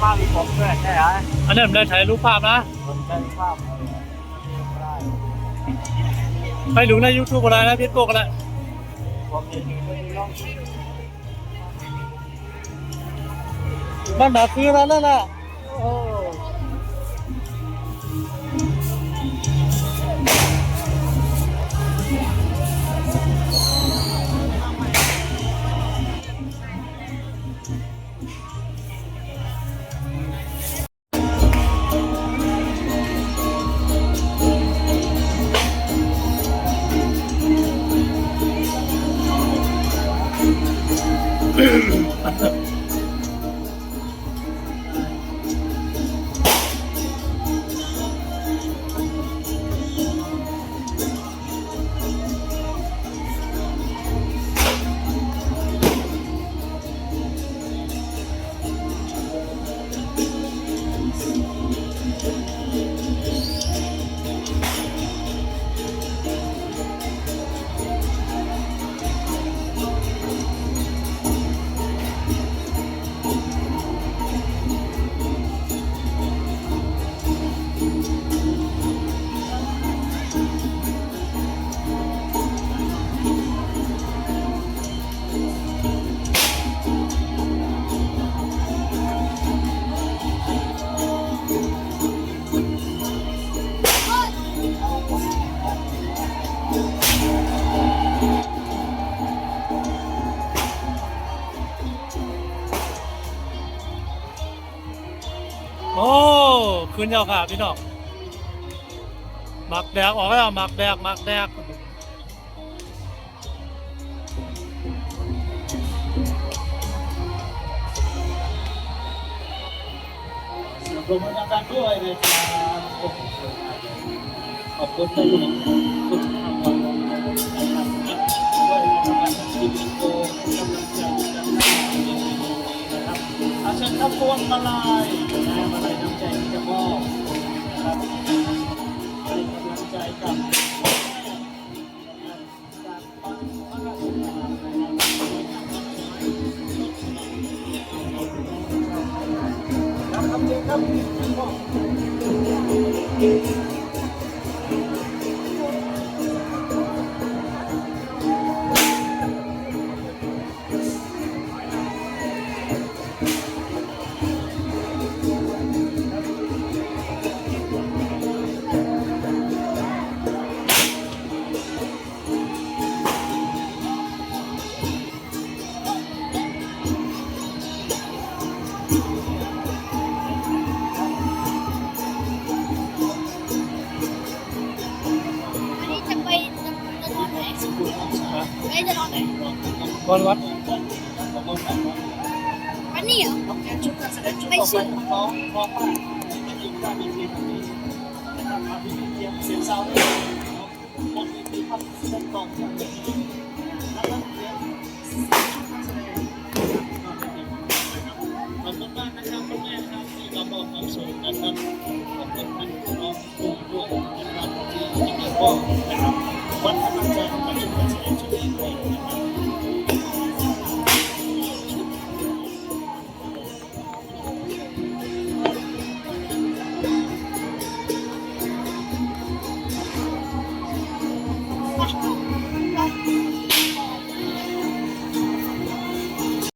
ภาพมีผมด้วยใช่ไหมอันนี้ผมได้ถ่ายรูปภาพนะ ผมได้ภาพได้ ไปดูใน YouTube อะไรนะพี่โป๊กอะไร ผมเห็นอยู่ในร่อง บ้านหนาคือนั่นน่ะ โอ้โอ้คืนยาวค่ะพี่น้องหมักแดกออกแล้วหมักแดกรวมกันด้วยเลยครับขอบคุณที่คุณทำวันด้วยนะครับที่เป็นโกกำลังใจนะครับอาเชิญครับพวงมาลัยมาลัยน้ำใจที่จะมอบนะครับให้กำลังใจกับการปังพระราชทานนะครับเรียนครับจะนอนไหน วันวัด วันนี้เหรอไม่ใช่ น้องป้าอยู่ด้านนี้นะครับเสียงเศร้าเลยคนที่พักเส้นตรงแล้วก็เรียนขอบคุณมากนะครับคุณแม่ครับที่เราบอกความสุขนะครับขอบคุณท่านน้องผู้ด้วยนะครับที่มีพ่อนะครับวัดกำลังใจกับชุมชนเฉลิมฉลองด้วยนะครับ